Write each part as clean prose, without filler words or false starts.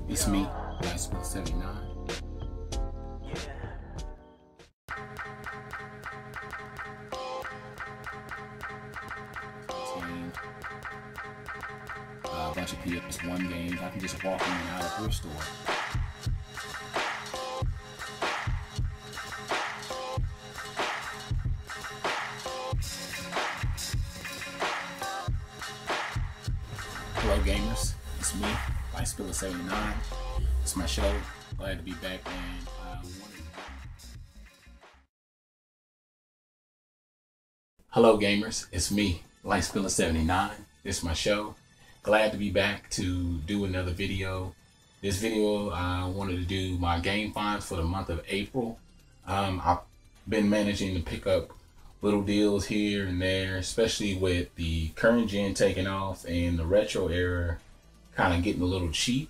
It's me, SPILLIN. A bunch of PS1 games. I can just walk in and out of thrift store. Hello gamers, it's me, SPILLIN. It's my show. Glad to be back, and hello gamers, it's me, SPILLIN. It's my show. Glad to be back to do another video. This video, I wanted to do my game finds for the month of April. I've been managing to pick up little deals here and there, especially with the current gen taking off and the retro era kind of getting a little cheap.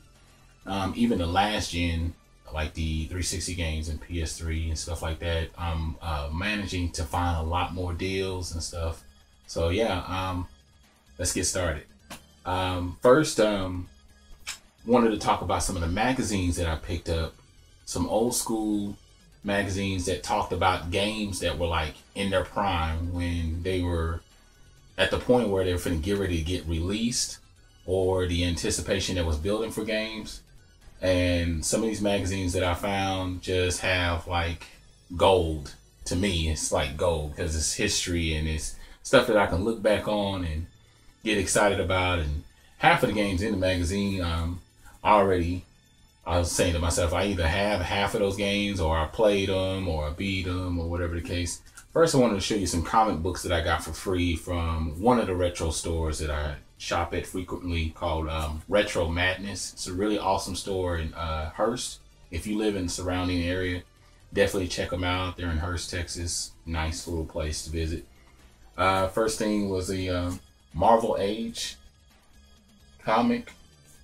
Even the last gen, like the 360 games and PS3 and stuff like that, I'm managing to find a lot more deals and stuff. So yeah, let's get started. First, wanted to talk about some of the magazines that I picked up, some old school magazines that talked about games that were like in their prime when they were at the point where they were finna get ready to get released, or the anticipation that was building for games. And some of these magazines that I found just have like gold. To me, it's like gold because it's history and it's stuff that I can look back on and get excited about. And half of the games in the magazine, I was saying to myself, I either have half of those games, or I played them, or I beat them, or whatever the case. First, I wanted to show you some comic books that I got for free from one of the retro stores that I shop at frequently, called Retro Madness. It's a really awesome store in Hurst. If you live in the surrounding area, definitely check them out. They're in Hurst, Texas. Nice little place to visit. First thing was the Marvel Age comic.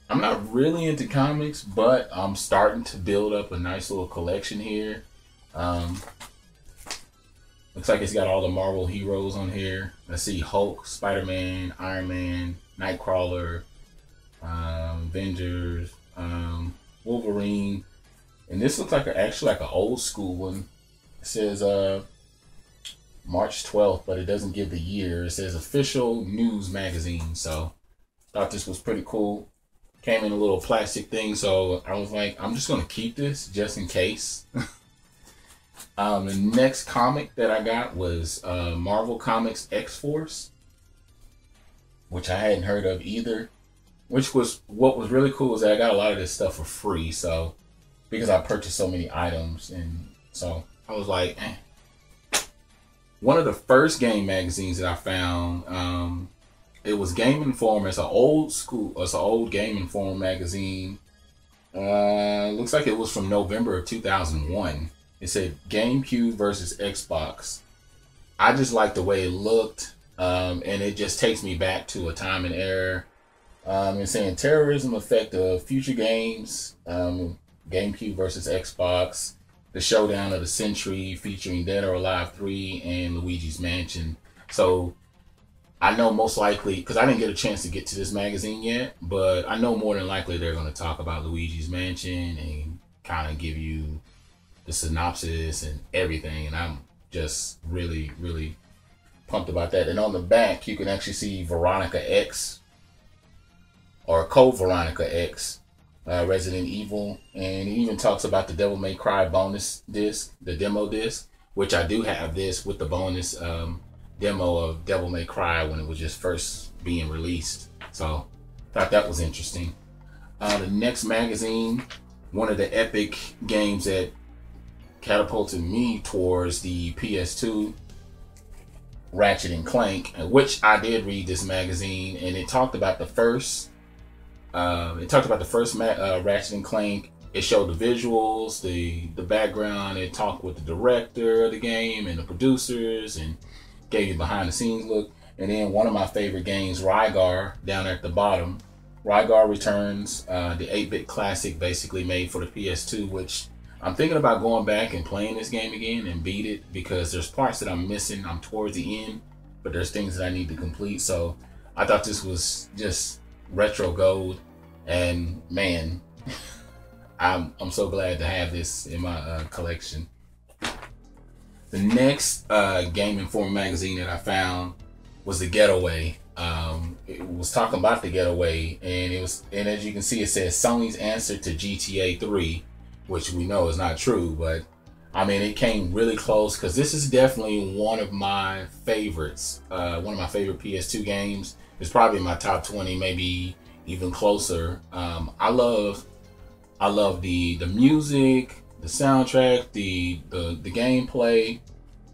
I'm not really into comics, but I'm starting to build up a nice little collection here. Looks like it's got all the Marvel heroes on here. Let's see: Hulk, Spider-Man, Iron Man, Nightcrawler, Avengers, Wolverine. And this looks like actually like an old school one. It says March 12th, but it doesn't give the year. It says official news magazine. So thought this was pretty cool. Came in a little plastic thing, so I was like, I'm just gonna keep this just in case. The next comic that I got was Marvel Comics X-Force, which I hadn't heard of either. What was really cool is that I got a lot of this stuff for free, so because I purchased so many items, and so I was like, eh. One of the first game magazines that I found, it was Game Informer. It's an old Game Informer magazine. Looks like it was from November of 2001. It said GameCube versus Xbox. I just liked the way it looked, and it just takes me back to a time and era. It's saying terrorism effect of future games, GameCube versus Xbox, the showdown of the century featuring Dead or Alive 3 and Luigi's Mansion. So I know most likely, because I didn't get a chance to get to this magazine yet, but I know more than likely they're going to talk about Luigi's Mansion and kind of give you the synopsis and everything. And I'm just really, really pumped about that. And on the back, you can actually see Veronica X, or Code Veronica X, Resident Evil. And it even talks about the Devil May Cry bonus disc, the demo disc, which I do have this with the bonus demo of Devil May Cry when it was just first being released. So thought that was interesting. The next magazine, one of the epic games that catapulted me towards the PS2, Ratchet and Clank, which I did read this magazine, and it talked about the first Ratchet and Clank. It showed the visuals, the background. It talked with the director of the game and the producers, and gave you behind the scenes look. And then one of my favorite games, Rygar, down at the bottom. Rygar Returns, the 8-bit classic basically made for the PS2, which I'm thinking about going back and playing this game again and beat it, because there's parts that I'm missing. I'm towards the end, but there's things that I need to complete. So I thought this was just retro gold. And man, I'm so glad to have this in my collection. The next Game Informer magazine that I found was The Getaway. It was talking about The Getaway, and as you can see, it says Sony's answer to GTA 3, which we know is not true, but I mean, it came really close because this is definitely one of my favorites. One of my favorite PS2 games. It's probably in my top 20, maybe even closer. I love the music, the soundtrack, the gameplay.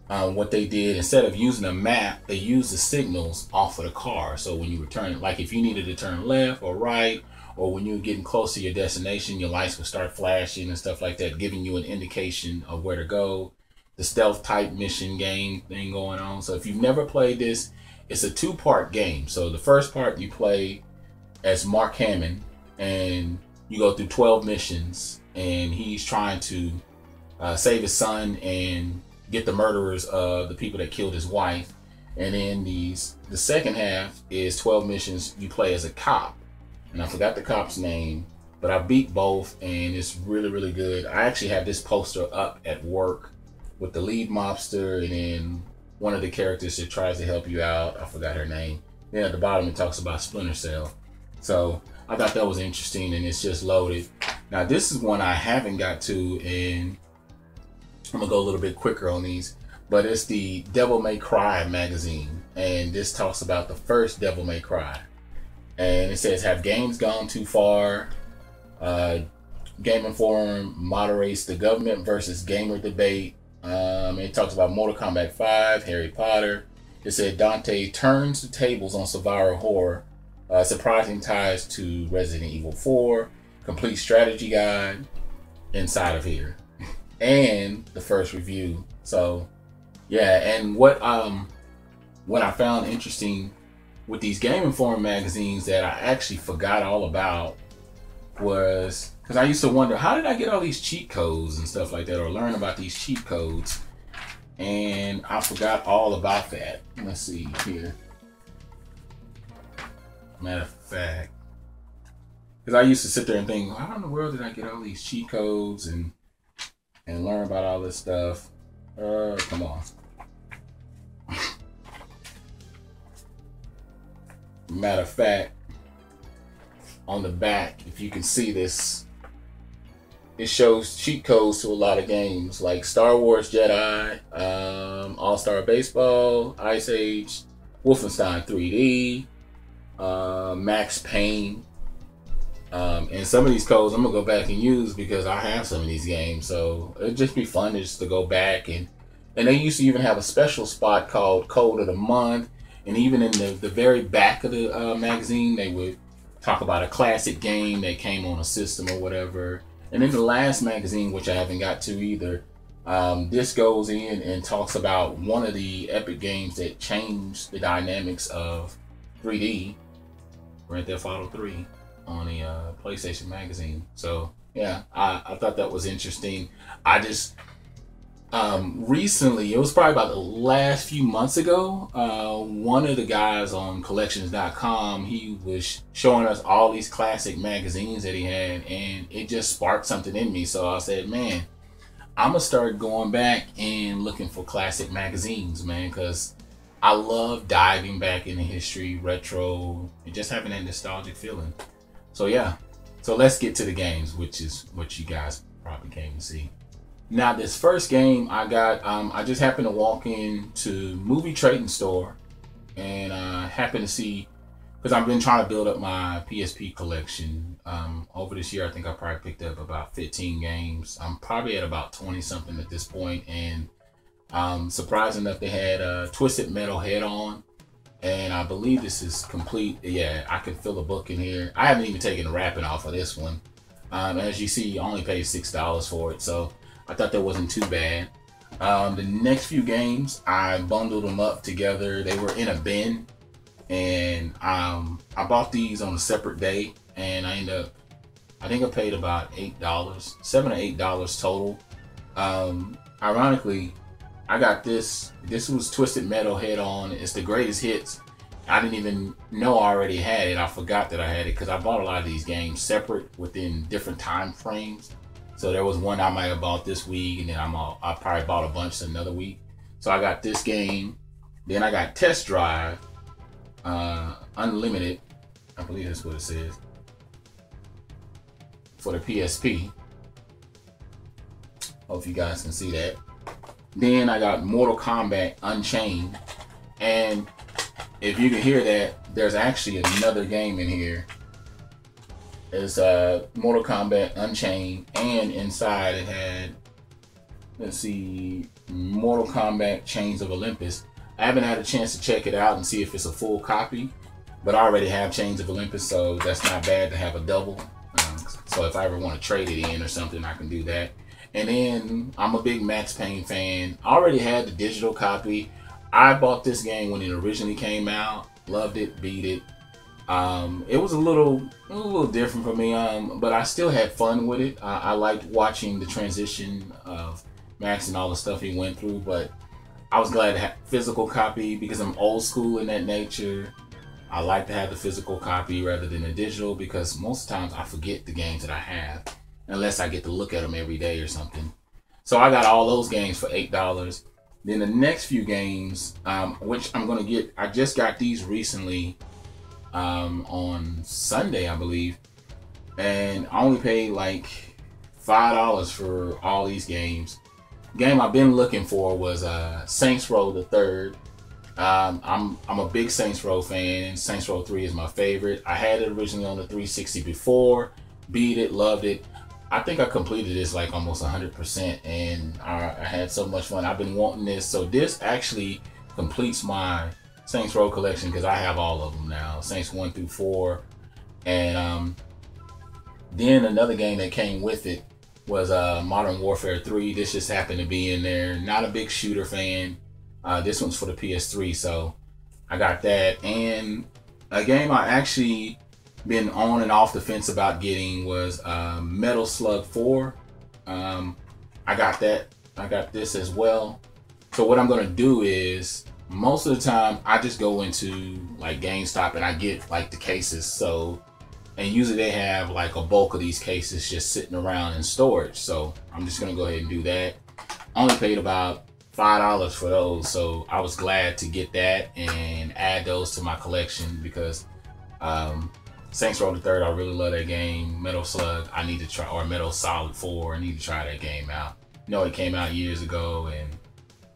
What they did, instead of using a map, they used the signals off of the car. So when you were turning, like if you needed to turn left or right, or when you were getting close to your destination, your lights would start flashing and stuff like that, giving you an indication of where to go. The stealth type mission game thing going on. So if you've never played this, it's a 2-part game. So the first part you play as Mark Hammond, and you go through 12 missions, and he's trying to save his son and get the murderers of the people that killed his wife. And then the second half is 12 missions you play as a cop, and I forgot the cop's name, but I beat both, and it's really, really good. I actually have this poster up at work with the lead mobster and then one of the characters that tries to help you out. I forgot her name. Then at the bottom it talks about Splinter Cell. So I thought that was interesting, and it's just loaded. Now this is one I haven't got to, and I'm gonna go a little bit quicker on these, but it's the Devil May Cry magazine, and this talks about the first Devil May Cry, and it says, have games gone too far? Game Informer moderates the government versus gamer debate. It talks about Mortal Kombat 5, Harry Potter. It said Dante turns the tables on survival horror, surprising ties to Resident Evil 4, complete strategy guide inside of here. And the first review. So yeah, and what I found interesting with these Game Informer magazines that I actually forgot all about was, because I used to wonder, how did I get all these cheat codes and stuff like that, or learn about these cheat codes, and I forgot all about that. Let's see here. Matter of fact, because I used to sit there and think, how in the world did I get all these cheat codes and learn about all this stuff? Come on. Matter of fact, on the back, if you can see this, it shows cheat codes to a lot of games like Star Wars Jedi, All-Star Baseball, Ice Age, Wolfenstein 3D, Max Payne. And some of these codes I'm gonna go back and use because I have some of these games, so it'd just be fun just to go back, and they used to even have a special spot called Code of the Month, and even in the very back of the magazine they would talk about a classic game that came on a system or whatever. And in the last magazine, which I haven't got to either, this goes in and talks about one of the epic games that changed the dynamics of 3D, Grand Theft Auto 3, on the PlayStation magazine. So yeah, I thought that was interesting. I just recently, it was probably about the last few months ago, one of the guys on collections.com, he was showing us all these classic magazines that he had, and it just sparked something in me. So I said, man, I'm gonna start going back and looking for classic magazines, man, because I love diving back into history, retro, and just having that nostalgic feeling. So yeah, so let's get to the games, which is what you guys probably came to see. Now this first game I got, I just happened to walk into Movie Trading Store, and I happened to see, because I've been trying to build up my PSP collection. Over this year, I think I probably picked up about 15 games. I'm probably at about 20 something at this point, and surprising enough, they had Twisted Metal Head On, and I believe this is complete. Yeah, I can feel the book in here. I haven't even taken the wrapping off of this one. As you see, you only paid $6 for it, so I thought that wasn't too bad. The next few games, I bundled them up together. They were in a bin, and I bought these on a separate day, and I think I paid about $8, $7 or $8 total. Ironically, I got this. This was Twisted Metal Head On. It's the greatest hits. I didn't even know I already had it. I forgot that I had it because I bought a lot of these games separate within different time frames. So there was one I might have bought this week, and then I probably bought a bunch another week. So I got this game. Then I got Test Drive, Unlimited. I believe that's what it says. For the PSP. Hope you guys can see that. Then I got Mortal Kombat Unchained. And if you can hear that, there's actually another game in here. It's Mortal Kombat Unchained, and inside it had, let's see, Mortal Kombat Chains of Olympus. I haven't had a chance to check it out and see if it's a full copy, but I already have Chains of Olympus, so that's not bad to have a double. So if I ever want to trade it in or something, I can do that. And then I'm a big Max Payne fan. I already had the digital copy. I bought this game when it originally came out. Loved it, beat it. It was a little different for me, but I still had fun with it. I liked watching the transition of Max and all the stuff he went through, but I was glad to have physical copy because I'm old school in that nature. I like to have the physical copy rather than the digital because most times I forget the games that I have unless I get to look at them every day or something. So I got all those games for $8. Then the next few games, which I'm gonna get, I just got these recently on Sunday, I believe, and I only paid like $5 for all these games. Game I've been looking for was Saints Row the Third. I'm a big Saints Row fan. Saints Row 3 is my favorite. I had it originally on the 360 before, beat it, loved it. I think I completed this like almost 100%, and I had so much fun. I've been wanting this, so this actually completes my Saints Row collection because I have all of them now, Saints 1 through 4. And then another game that came with it was Modern Warfare 3. This just happened to be in there. Not a big shooter fan. This one's for the PS3, so I got that. And a game I actually been on and off the fence about getting was Metal Slug 4. I got that. I got this as well. So what I'm gonna do is most of the time I just go into like GameStop and I get like the cases. So, and usually they have like a bulk of these cases just sitting around in storage. So I'm just gonna go ahead and do that. I only paid about $5 for those, so I was glad to get that and add those to my collection because Saints Row the Third, I really love that game. Metal Slug, I need to try, or Metal Solid 4, I need to try that game out. You know, it came out years ago, and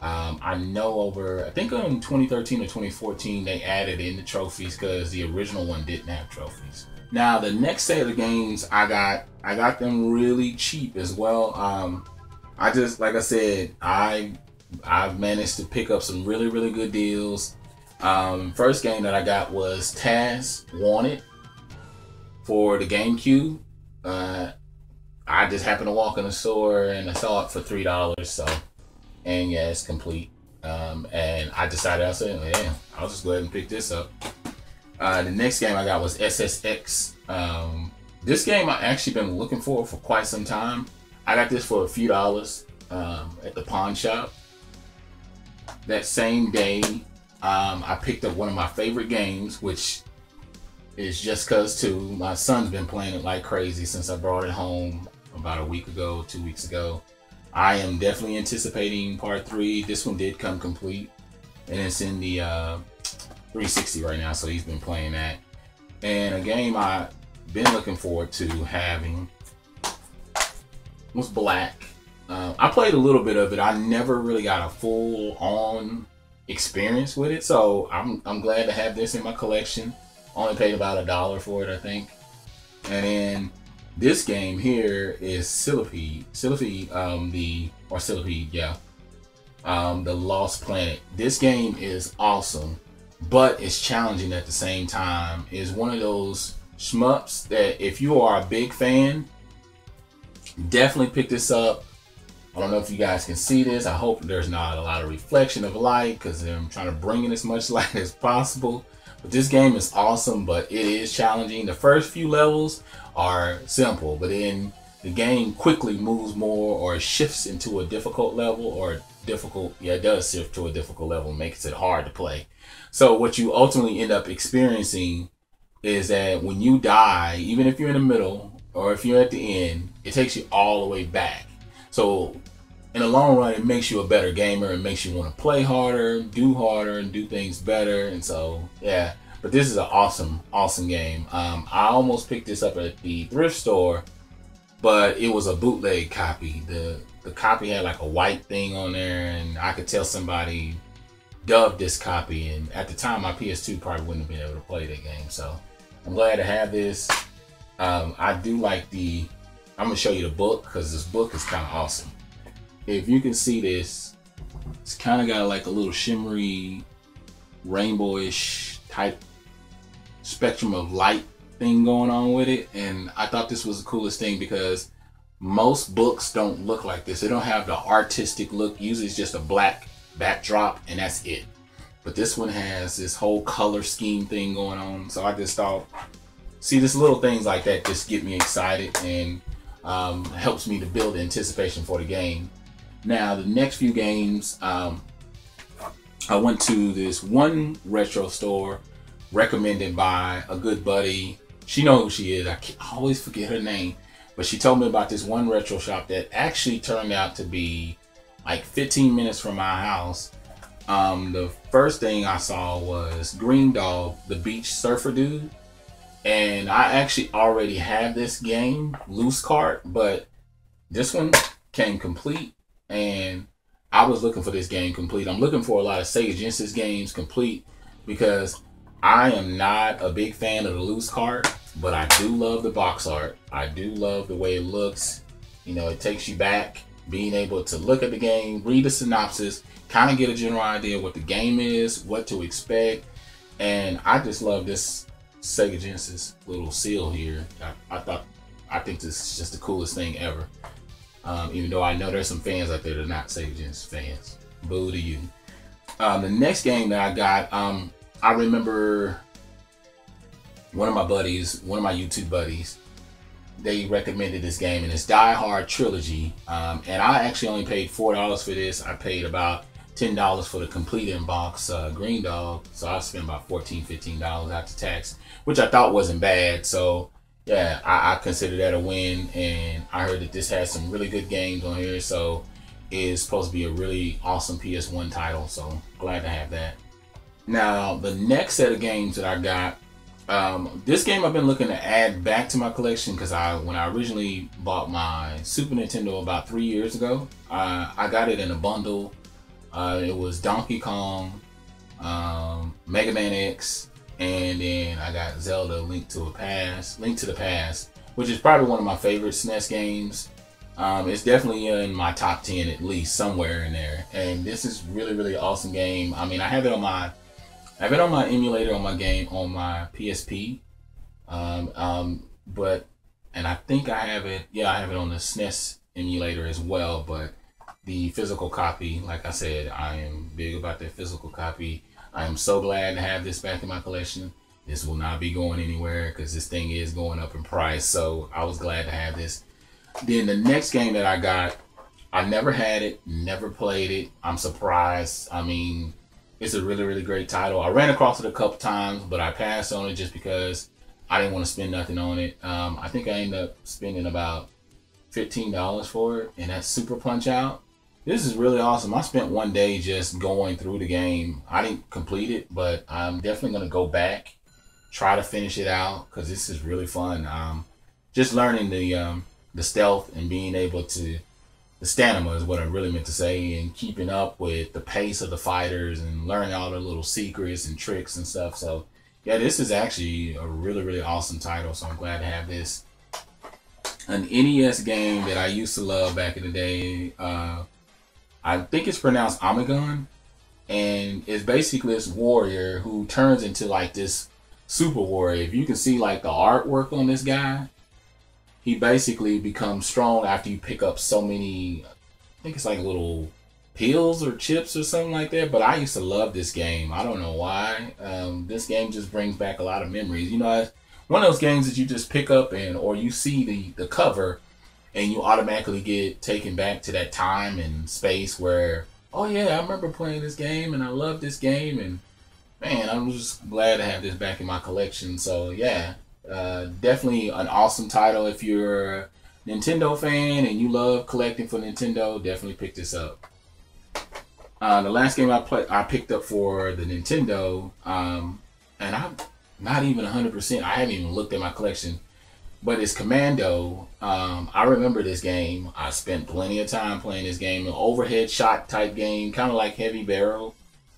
I know over, I think in 2013 or 2014, they added in the trophies because the original one didn't have trophies. Now, the next set of games I got them really cheap as well. I just, like I said, I've managed to pick up some really, really good deals. First game that I got was Taz Wanted for the GameCube. I just happened to walk in the store and I saw it for $3. So, and yeah, it's complete. And I decided, I said, yeah, I'll just go ahead and pick this up. The next game I got was SSX. This game I actually been looking for quite some time. I got this for a few dollars at the pawn shop. That same day, I picked up one of my favorite games, which is Just Cause 2. My son's been playing it like crazy since I brought it home about a week ago, 2 weeks ago. I am definitely anticipating part 3. This one did come complete, and it's in the 360 right now, so he's been playing that. And a game I've been looking forward to having was Black. I played a little bit of it. I never really got a full-on experience with it, so I'm glad to have this in my collection. Only paid about $1 for it, I think. And then this game here is Cillipede, the Lost Planet. This game is awesome, but it's challenging at the same time. It's one of those shmups that if you are a big fan, definitely pick this up. I don't know if you guys can see this. I hope there's not a lot of reflection of light because I'm trying to bring in as much light as possible. But this game is awesome, but it is challenging. The first few levels are simple, but then the game quickly moves more or shifts into a difficult level, or difficult, yeah, it does shift to a difficult level, makes it hard to play. So what you ultimately end up experiencing is that when you die, even if you're in the middle, or if you're at the end, it takes you all the way back. So in the long run, it makes you a better gamer. It makes you want to play harder, and do things better. And so, yeah. But this is an awesome, awesome game. I almost picked this up at the thrift store, but it was a bootleg copy. The copy had like a white thing on there, and I could tell somebody dubbed this copy. And at the time, my PS2 probably wouldn't have been able to play that game. So I'm glad to have this. I do like I'm gonna show you the book, because this book is kind of awesome. If you can see this, it's kind of got like a little shimmery, rainbowish type spectrum of light thing going on with it. And I thought this was the coolest thing, because most books don't look like this. They don't have the artistic look. Usually it's just a black backdrop and that's it. But this one has this whole color scheme thing going on. So I just thought, see, just little things like that just get me excited and helps me to build anticipation for the game. Now, the next few games, I went to this one retro store recommended by a good buddy. She knows who she is. I always forget her name, but she told me about this one retro shop that actually turned out to be like 15 minutes from my house. The first thing I saw was Green Dog, the beach surfer dude. And I actually already have this game, loose cart, but this one came complete. And I was looking for this game complete. I'm looking for a lot of Sega Genesis games complete, because I am not a big fan of the loose cart, but I do love the box art. I do love the way it looks. You know, it takes you back, being able to look at the game, read the synopsis, kind of get a general idea what the game is, what to expect. And I just love this Sega Genesis little seal here. I think this is just the coolest thing ever. Even though I know there's some fans out there that are not Sega Genesis fans. Boo to you. The next game that I got, I remember one of my YouTube buddies, they recommended this game, and it's Die Hard Trilogy. And I actually only paid $4 for this. I paid about $10 for the complete in-box Green Dog. So I spent about $14, $15 after tax, which I thought wasn't bad. So yeah, I consider that a win. And I heard that this has some really good games on here. So it's supposed to be a really awesome PS1 title. So glad to have that. Now, the next set of games that I got, this game I've been looking to add back to my collection, because when I originally bought my Super Nintendo about 3 years ago, I got it in a bundle. It was Donkey Kong, Mega Man X, and then I got Zelda Link to the Past, which is probably one of my favorite SNES games. It's definitely in my top 10 at least, somewhere in there. And this is really, really awesome game. I mean, I have it on my emulator on my PSP. And I think I have it on the SNES emulator as well, but the physical copy, like I said, I am big about that physical copy. I am so glad to have this back in my collection. This will not be going anywhere, because this thing is going up in price. So I was glad to have this. Then the next game that I got, I never had it, never played it. I'm surprised. I mean, it's a really, really great title. I ran across it a couple times, but I passed on it just because I didn't want to spend nothing on it. I think I ended up spending about $15 for it, and that's Super Punch-Out. This is really awesome. I spent one day just going through the game. I didn't complete it, but I'm definitely going to go back, try to finish it out, because this is really fun. Just learning the stealth and being able to, the stamina is what I really meant to say, and keeping up with the pace of the fighters and learning all the little secrets and tricks and stuff. So yeah, this is actually a really, really awesome title. So I'm glad to have this. An NES game that I used to love back in the day, I think it's pronounced Amagon, and it's basically this warrior who turns into like this super warrior. If you can see like the artwork on this guy, he basically becomes strong after you pick up so many, I think it's like little pills or chips or something like that. But I used to love this game. I don't know why. This game just brings back a lot of memories. You know, one of those games that you just pick up or you see the cover, and you automatically get taken back to that time and space where, oh yeah, I remember playing this game and I love this game, and man, I'm just glad to have this back in my collection. So yeah, Definitely an awesome title. If you're a Nintendo fan and you love collecting for Nintendo, definitely pick this up. The last game I picked up for the Nintendo, and I'm not even 100%. I haven't even looked at my collection, but it's Commando. I remember this game. I spent plenty of time playing this game. An overhead shot type game, kind of like Heavy Barrel,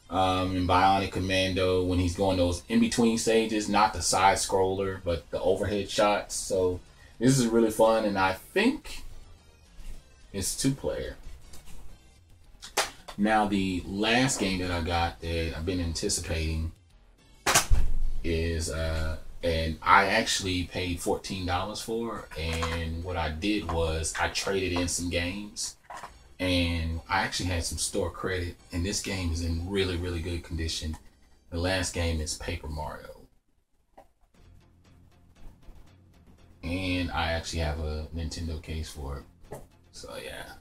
in Bionic Commando when he's going those in between stages, not the side scroller, but the overhead shots. So this is really fun, and I think it's 2-player. Now the last game that I got that I've been anticipating is and I actually paid $14 for, and what I did was I traded in some games, and I actually had some store credit, and this game is in really, really good condition. The last game is Paper Mario, and I actually have a Nintendo case for it. So yeah,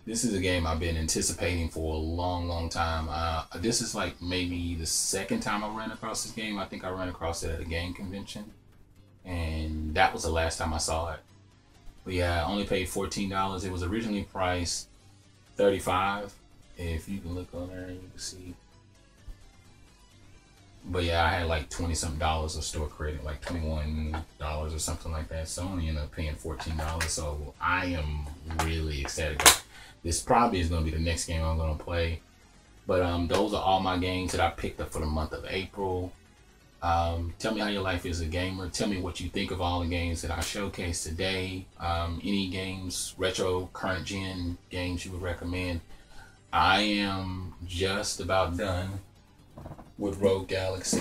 this is a game I've been anticipating for a long, long time. This is like maybe the second time I ran across this game. I think I ran across it at a game convention, and that was the last time I saw it. But yeah, I only paid $14. It was originally priced $35. If you can look on there, you can see. But yeah, I had like 20-something dollars of store credit, like $21 or something like that. So I only ended up paying $14. So I am really ecstatic. This probably is going to be the next game I'm going to play. But those are all my games that I picked up for the month of April. Tell me how your life is as a gamer. Tell me what you think of all the games that I showcased today. Any games, retro, current gen games you would recommend. I am just about done with Rogue Galaxy.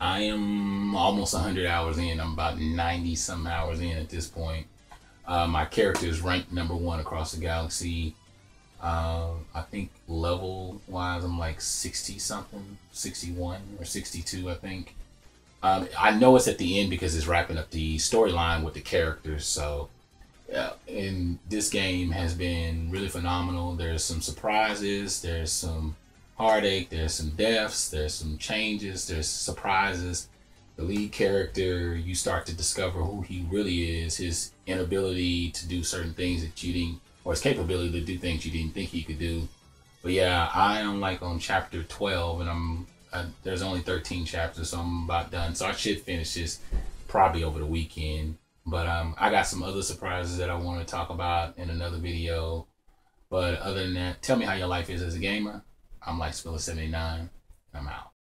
I am almost 100 hours in. I'm about 90-some hours in at this point. My character is ranked #1 across the galaxy. I think level wise I'm like 60-something, 61 or 62 I think. I know it's at the end because it's wrapping up the storyline with the characters. So yeah, and this game has been really phenomenal. There's some surprises, there's some heartache, there's some deaths, there's some changes, there's surprises. The lead character, you start to discover who he really is, his inability to do certain things that you didn't, or his capability to do things you didn't think he could do. But yeah, I am like on chapter 12, and there's only 13 chapters, so I'm about done. So I should finish this probably over the weekend. But I got some other surprises that I want to talk about in another video. But other than that, tell me how your life is as a gamer. I'm like SPILLIN 79. I'm out.